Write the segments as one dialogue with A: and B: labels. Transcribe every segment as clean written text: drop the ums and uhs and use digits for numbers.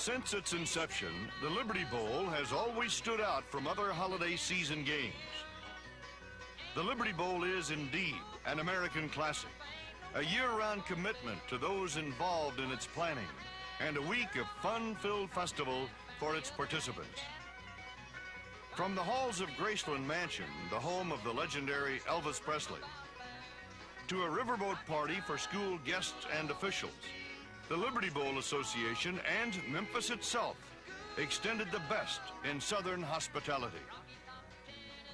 A: Since its inception, the Liberty Bowl has always stood out from other holiday season games. The Liberty Bowl is indeed an American classic, a year-round commitment to those involved in its planning, and a week of fun-filled festival for its participants. From the halls of Graceland Mansion, the home of the legendary Elvis Presley, to a riverboat party for school guests and officials, the Liberty Bowl Association and Memphis itself extended the best in Southern hospitality.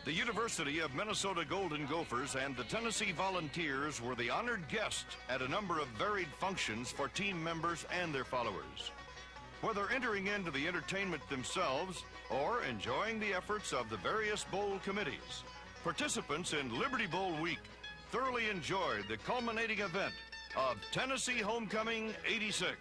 A: The University of Minnesota Golden Gophers and the Tennessee Volunteers were the honored guests at a number of varied functions for team members and their followers. Whether entering into the entertainment themselves or enjoying the efforts of the various bowl committees, participants in Liberty Bowl Week thoroughly enjoyed the culminating event of Tennessee Homecoming '86.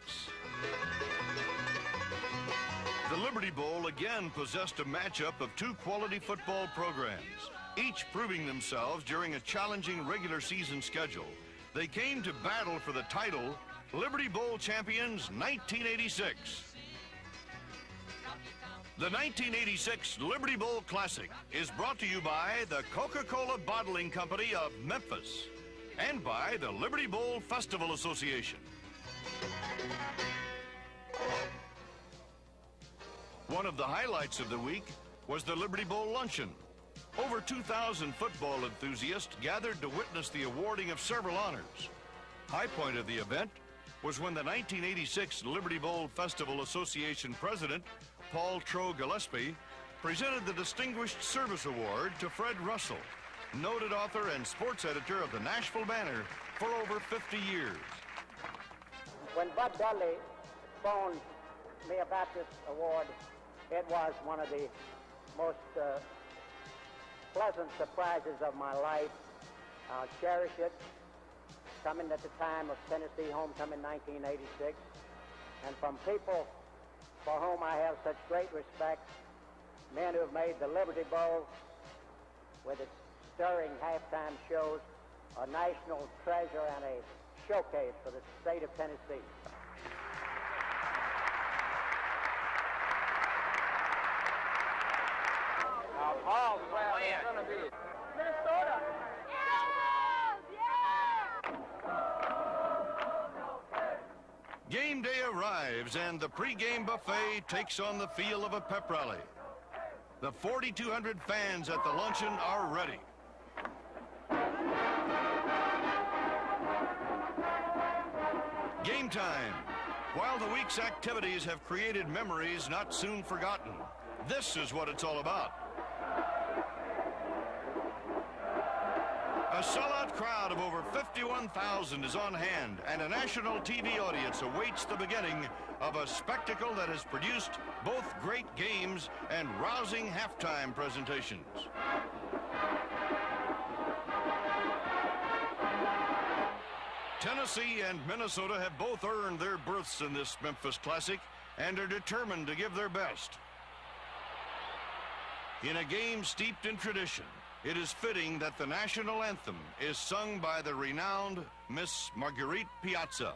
A: The Liberty Bowl again possessed a matchup of two quality football programs, each proving themselves during a challenging regular season schedule. They came to battle for the title Liberty Bowl Champions 1986. The 1986 Liberty Bowl Classic is brought to you by the Coca-Cola Bottling Company of Memphis and by the Liberty Bowl Festival Association. One of the highlights of the week was the Liberty Bowl Luncheon. Over 2,000 football enthusiasts gathered to witness the awarding of several honors. High point of the event was when the 1986 Liberty Bowl Festival Association president, Paul Tro Gillespie, presented the Distinguished Service Award to Fred Russell, noted author and sports editor of the Nashville Banner for over 50 years.
B: When Bud Dudley phoned me about this award, it was one of the most pleasant surprises of my life. I'll cherish it. Coming at the time of Tennessee Homecoming 1986, and from people for whom I have such great respect, men who have made the Liberty Bowl with its stirring halftime shows a national treasure and a showcase for the state of Tennessee. Now, Paul, well, it's going to be Minnesota.
A: Game day arrives and the pregame buffet takes on the feel of a pep rally. The 4,200 fans at the luncheon are ready. Game time. While the week's activities have created memories not soon forgotten, this is what it's all about. A sellout crowd of over 51,000 is on hand, and a national TV audience awaits the beginning of a spectacle that has produced both great games and rousing halftime presentations. Tennessee and Minnesota have both earned their berths in this Memphis Classic and are determined to give their best. In a game steeped in tradition, it is fitting that the national anthem is sung by the renowned Miss Marguerite Piazza.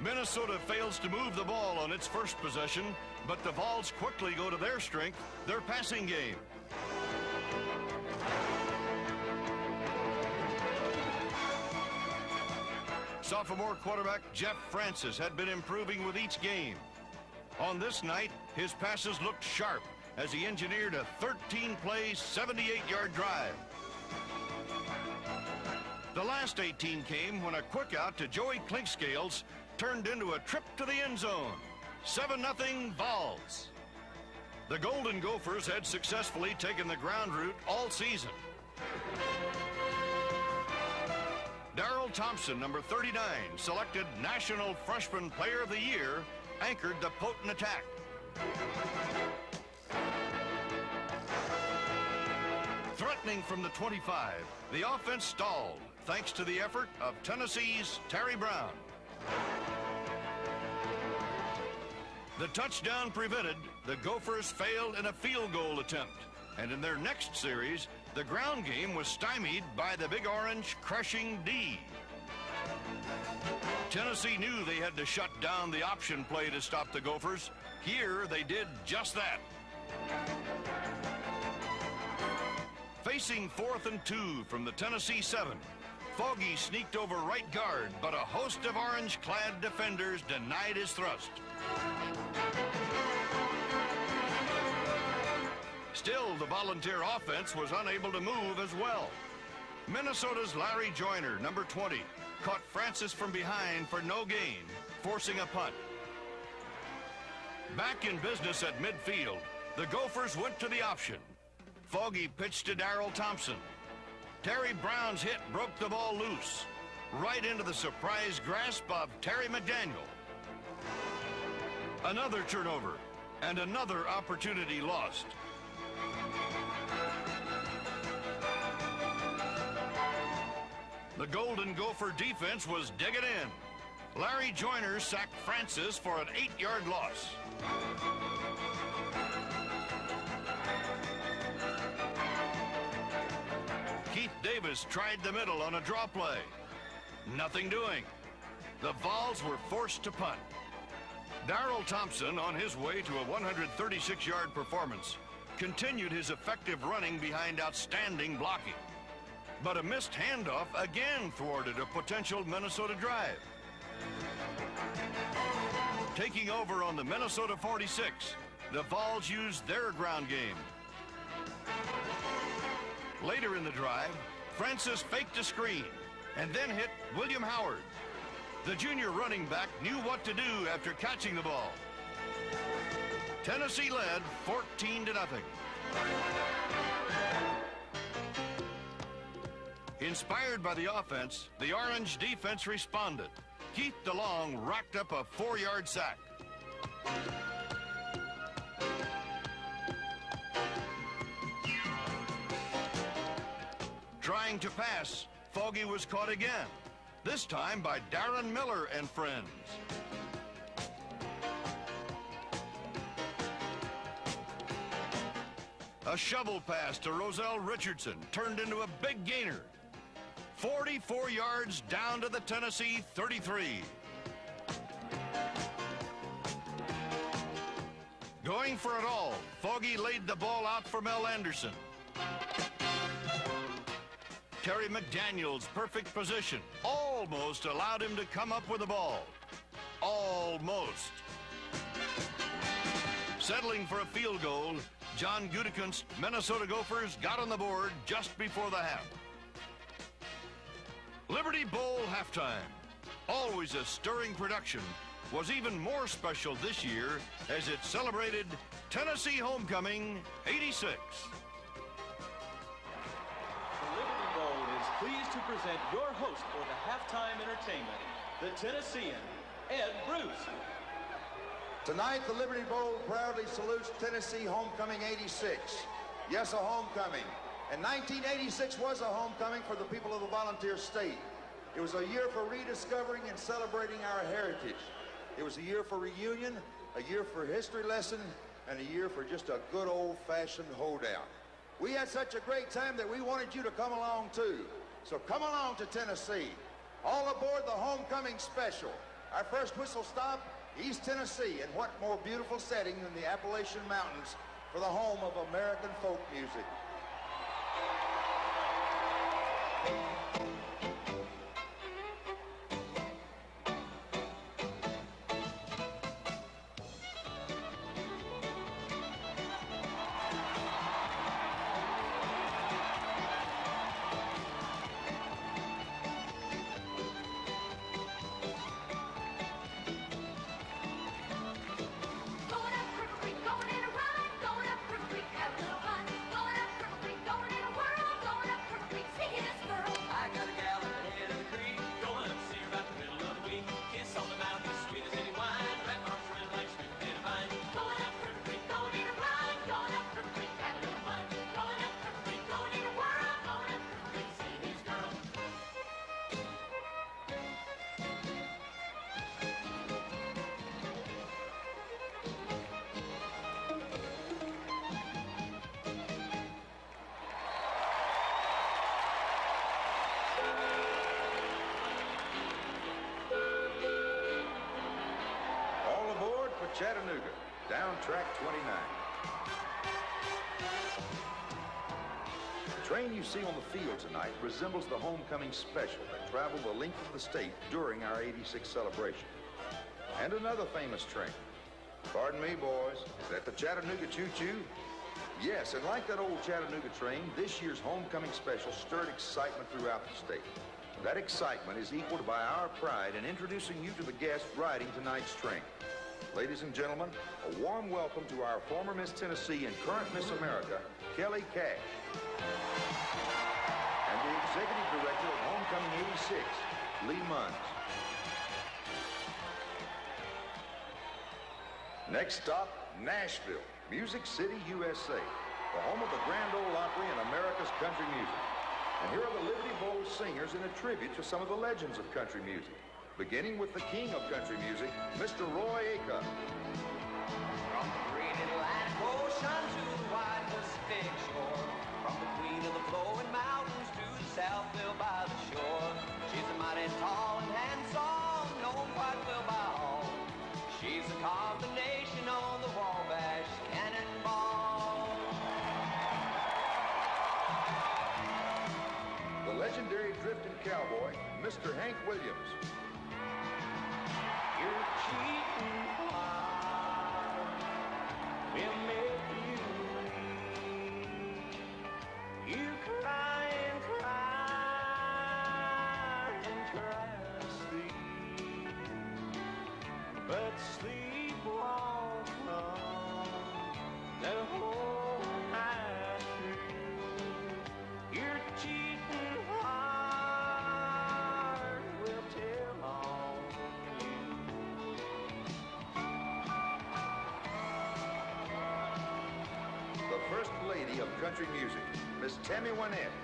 A: Minnesota fails to move the ball on its first possession, but the Vols quickly go to their strength, their passing game. Sophomore quarterback Jeff Francis had been improving with each game. On this night, his passes looked sharp as he engineered a 13-play, 78-yard drive. The last 18 came when a quick out to Joey Clinkscales turned into a trip to the end zone. 7-0 Vols. The Golden Gophers had successfully taken the ground route all season. Darrell Thompson, number 39, selected National Freshman Player of the Year, anchored the potent attack. Threatening from the 25, the offense stalled thanks to the effort of Tennessee's Terry Brown. The touchdown prevented, the Gophers failed in a field goal attempt. And in their next series, the ground game was stymied by the Big Orange crushing D. Tennessee knew they had to shut down the option play to stop the Gophers. Here, they did just that. Facing 4th and 2 from the Tennessee 7, Foggy sneaked over right guard, but a host of orange-clad defenders denied his thrust. Still, the Volunteer offense was unable to move as well. Minnesota's Larry Joyner, number 20, caught Francis from behind for no gain, forcing a punt. Back in business at midfield, the Gophers went to the option. Foggy pitched to Darrell Thompson. Terry Brown's hit broke the ball loose, right into the surprise grasp of Terry McDaniel. Another turnover, and another opportunity lost. The Golden Gopher defense was digging in. Larry Joyner sacked Francis for an 8-yard loss. Keith Davis tried the middle on a draw play. Nothing doing. The Vols were forced to punt. Darrell Thompson, on his way to a 136-yard performance, continued his effective running behind outstanding blocking. But a missed handoff again thwarted a potential Minnesota drive. Taking over on the Minnesota 46, the Vols used their ground game. Later in the drive, Francis faked a screen and then hit William Howard. The junior running back knew what to do after catching the ball. Tennessee led 14-0. Inspired by the offense, the Orange defense responded. Keith DeLong racked up a 4-yard sack. Trying to pass, Foggy was caught again, this time by Darren Miller and friends. A shovel pass to Roselle Richardson turned into a big gainer. 44 yards down to the Tennessee 33. Going for it all, Foggy laid the ball out for Mel Anderson. Terry McDaniel's perfect position almost allowed him to come up with the ball. Almost. Settling for a field goal, John Gutekunst's Minnesota Gophers got on the board just before the half. Liberty Bowl halftime, always a stirring production, was even more special this year as it celebrated Tennessee Homecoming '86.
C: The Liberty Bowl is pleased to present your host for the halftime entertainment, the Tennessean, Ed Bruce.
D: Tonight, the Liberty Bowl proudly salutes Tennessee Homecoming '86. Yes, a homecoming. And 1986 was a homecoming for the people of the Volunteer State. It was a year for rediscovering and celebrating our heritage. It was a year for reunion, a year for history lesson, and a year for just a good old-fashioned hoedown. We had such a great time that we wanted you to come along too. So come along to Tennessee. All aboard the Homecoming Special. Our first whistle stop, East Tennessee, and what more beautiful setting than the Appalachian Mountains for the home of American folk music. Chattanooga, down track 29. The train you see on the field tonight resembles the homecoming special that traveled the length of the state during our 86 celebration. And another famous train. Pardon me, boys, is that the Chattanooga Choo-Choo? Yes, and like that old Chattanooga train, this year's homecoming special stirred excitement throughout the state. That excitement is equaled by our pride in introducing you to the guests riding tonight's train. Ladies and gentlemen, a warm welcome to our former Miss Tennessee and current Miss America, Kelly Cash. And the Executive Director of Homecoming 86, Lee Munns. Next stop, Nashville, Music City, USA, the home of the Grand Ole Opry and America's country music. And here are the Liberty Bowl singers in a tribute to some of the legends of country music, beginning with the king of country music, Mr. Roy Acuff.
E: From the great Atlantic Ocean to the wide Pacific shore, from the queen of the flowing mountains to the Southville by the shore, she's a mighty tall and handsome, known quite well by all. She's a combination on the Wabash Cannonball.
D: The legendary drifting cowboy, Mr. Hank Williams.
E: You're cheating heart will make you leave. You cry and cry and try to sleep, but sleep won't come the whole night through. Your cheating heart will tell on you.
D: The first lady of country music, Miss Tammy Wynette.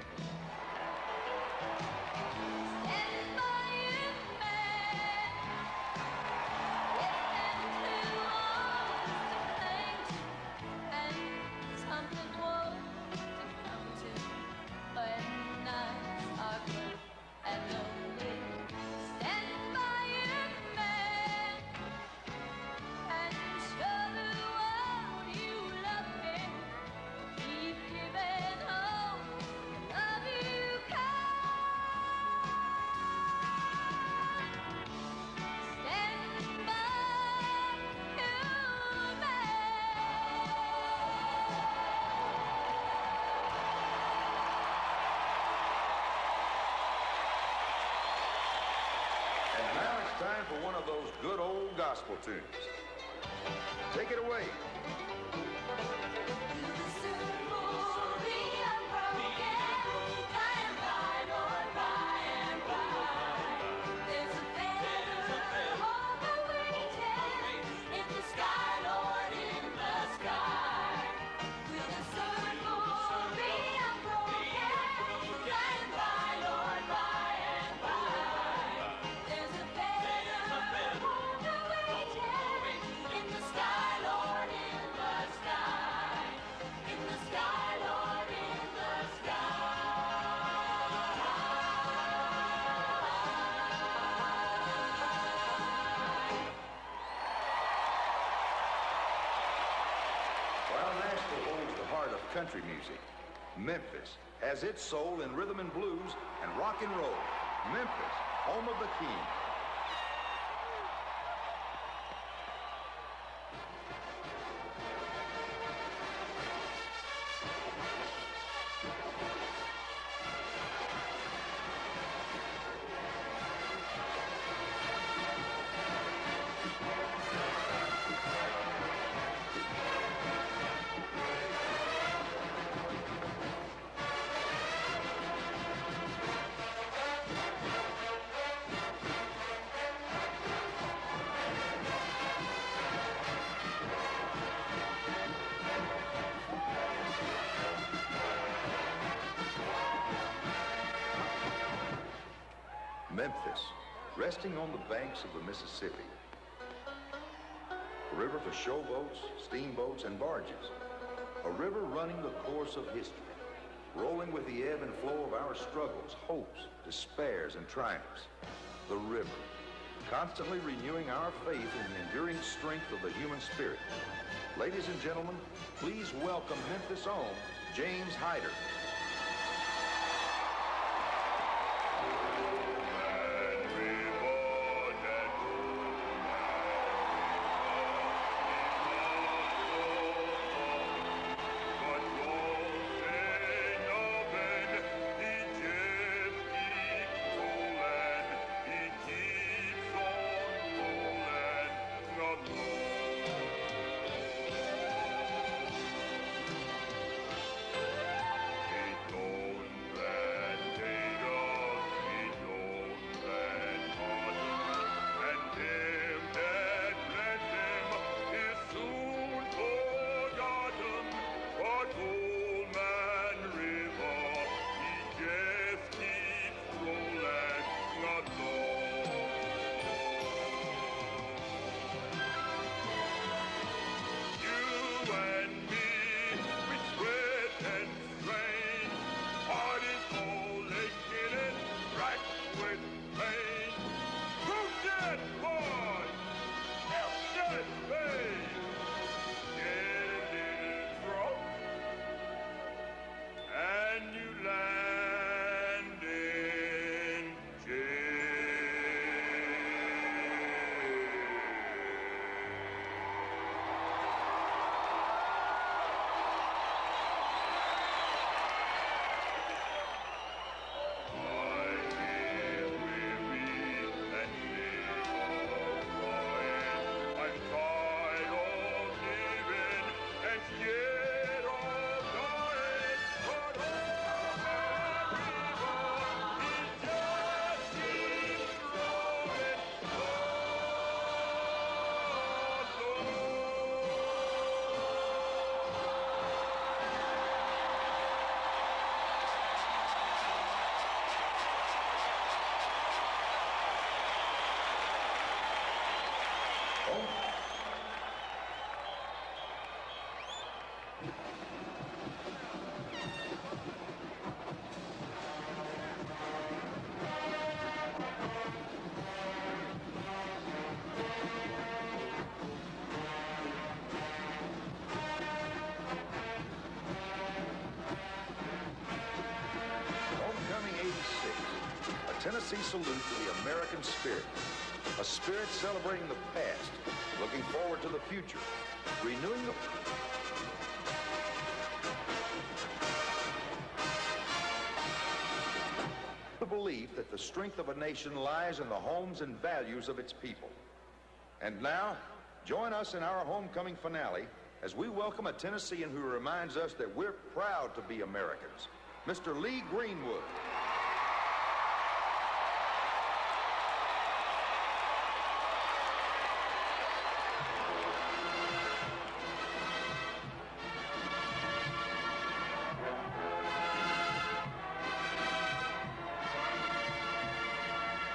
D: Time for one of those good old gospel tunes. Take it away. Country music. Memphis has its soul in rhythm and blues and rock and roll. Memphis, home of the king. Memphis, resting on the banks of the Mississippi. A river for showboats, steamboats, and barges. A river running the course of history, rolling with the ebb and flow of our struggles, hopes, despairs, and triumphs. The river, constantly renewing our faith in the enduring strength of the human spirit. Ladies and gentlemen, please welcome Memphis' own James Hyder. Tennessee salute to the American spirit, a spirit celebrating the past, looking forward to the future, renewing the belief that the strength of a nation lies in the homes and values of its people. And now, join us in our homecoming finale as we welcome a Tennessean who reminds us that we're proud to be Americans, Mr. Lee Greenwood.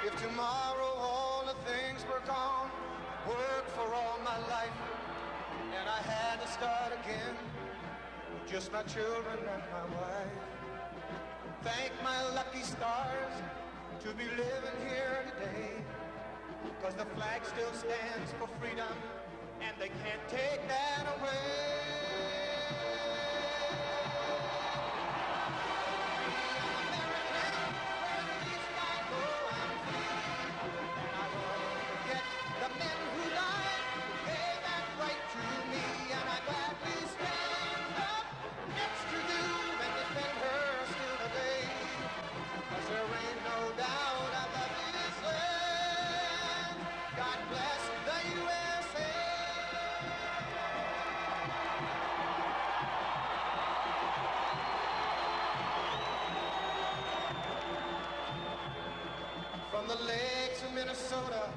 F: If tomorrow all the things were gone, worked for all my life, and I had to start again, just my children and my wife. Thank my lucky stars to be living here today, because the flag still stands for freedom, and they can't take that away. From the lakes of Minnesota to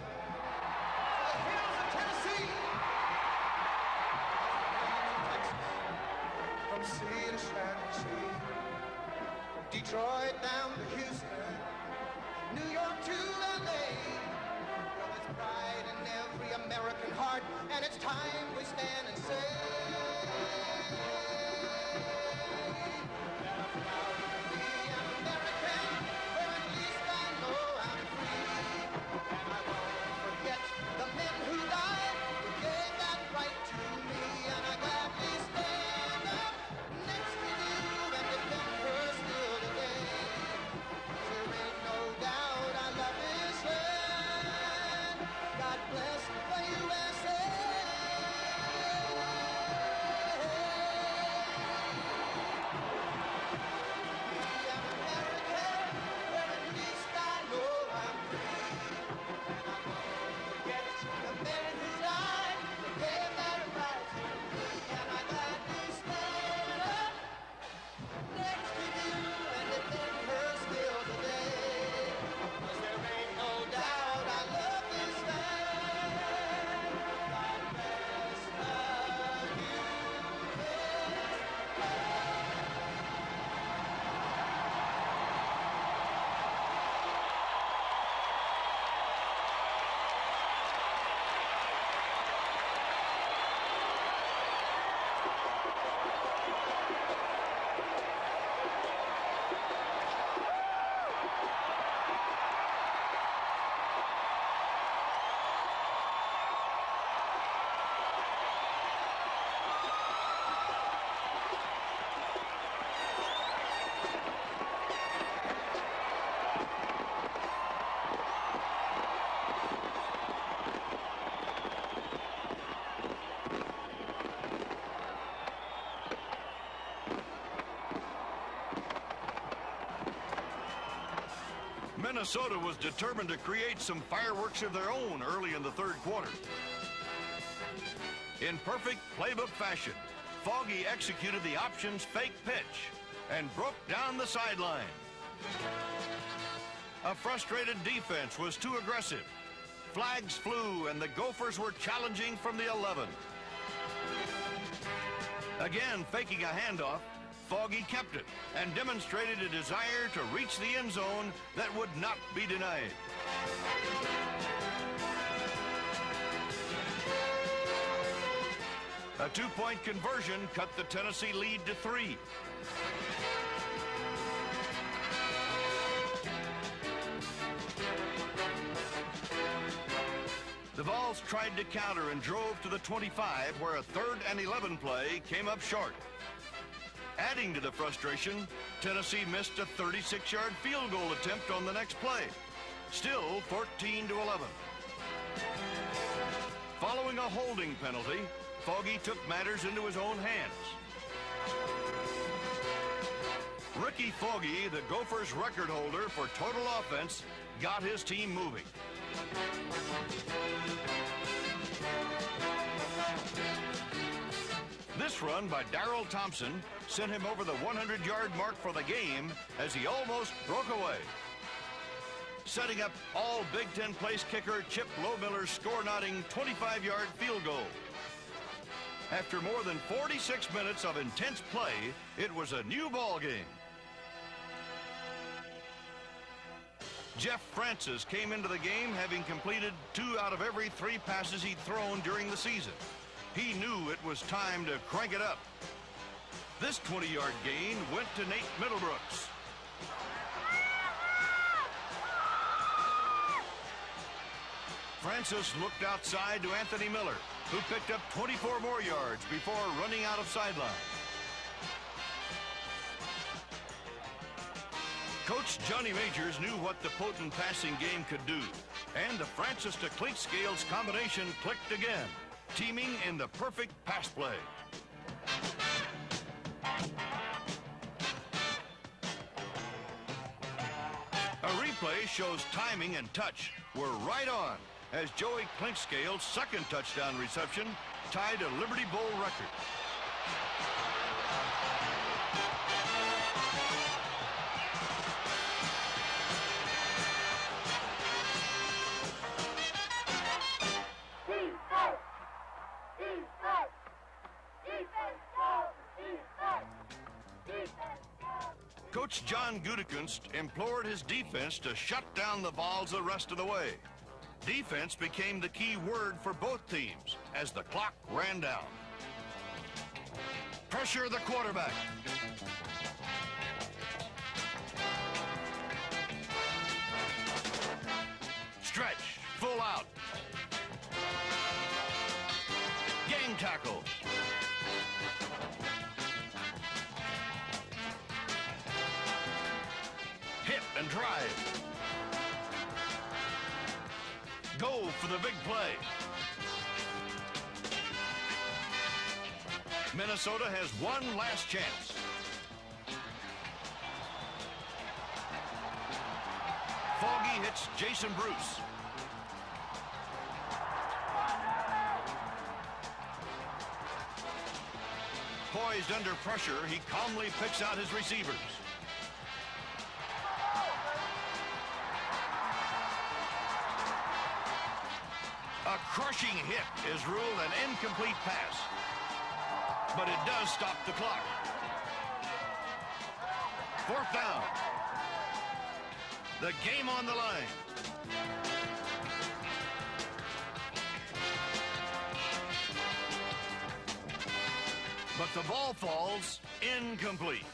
F: the hills of Tennessee, from sea to shining sea, from Detroit down to Houston, New York to LA. Well, there's pride in every American heart, and it's time we stand and say that I'm proud to be an American, where at least I know I'm free, and I won't forget
A: Minnesota was determined to create some fireworks of their own early in the third quarter. In perfect playbook fashion, Foggy executed the options fake pitch and broke down the sideline. A frustrated defense was too aggressive. Flags flew and the Gophers were challenging from the 11. Again, faking a handoff, Foggy kept it and demonstrated a desire to reach the end zone that would not be denied. A two-point conversion cut the Tennessee lead to 3. The Vols tried to counter and drove to the 25, where a 3rd and 11 play came up short. Adding to the frustration, Tennessee missed a 36-yard field goal attempt on the next play. Still 14-11. Following a holding penalty, Foggy took matters into his own hands. Ricky Foggy, the Gophers' record holder for total offense, got his team moving. This run by Darrell Thompson sent him over the 100-yard mark for the game as he almost broke away. Setting up all Big Ten place kicker Chip Lowmiller's score-knotting 25-yard field goal. After more than 46 minutes of intense play, it was a new ball game. Jeff Francis came into the game having completed 2 out of every 3 passes he'd thrown during the season. He knew it was time to crank it up. This 20-yard gain went to Nate Middlebrooks. Francis looked outside to Anthony Miller, who picked up 24 more yards before running out of sideline. Coach Johnny Majors knew what the potent passing game could do, and the Francis to Clinkscales combination clicked again, teaming in the perfect pass play. A replay shows timing and touch were right on as Joey Clinkscales' second touchdown reception tied a Liberty Bowl record. Coach John Gutekunst implored his defense to shut down the Vols the rest of the way. Defense became the key word for both teams as the clock ran down. Pressure the quarterback. Stretch, full out. Gang tackle. Hit and drive. Go for the big play. Minnesota has one last chance. Foggy hits Jason Bruce. Poised under pressure, he calmly picks out his receivers. A crushing hit is ruled an incomplete pass, but it does stop the clock. 4th down. The game on the line. But the ball falls incomplete.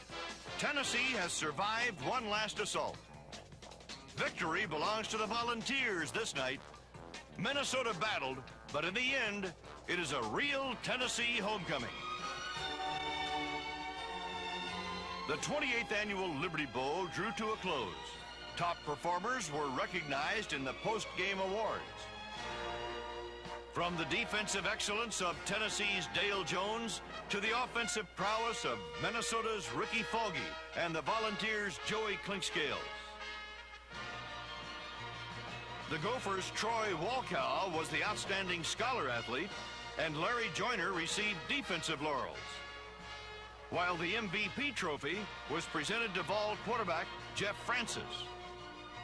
A: Tennessee has survived one last assault. Victory belongs to the Volunteers this night. Minnesota battled, but in the end, it is a real Tennessee homecoming. The 28th annual Liberty Bowl drew to a close. Top performers were recognized in the post-game awards. From the defensive excellence of Tennessee's Dale Jones to the offensive prowess of Minnesota's Ricky Foggy and the Volunteers' Joey Clinkscales. The Gophers' Troy Walkow was the outstanding scholar athlete, and Larry Joyner received defensive laurels, while the MVP trophy was presented to Vol quarterback Jeff Francis.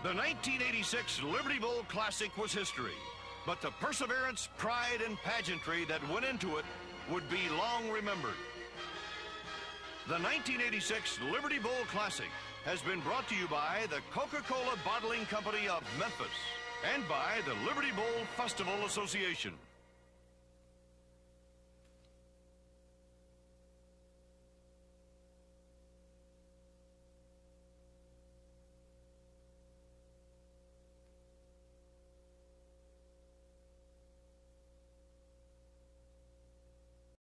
A: The 1986 Liberty Bowl Classic was history, but the perseverance, pride, and pageantry that went into it would be long remembered. The 1986 Liberty Bowl Classic has been brought to you by the Coca-Cola Bottling Company of Memphis and by the Liberty Bowl Festival Association.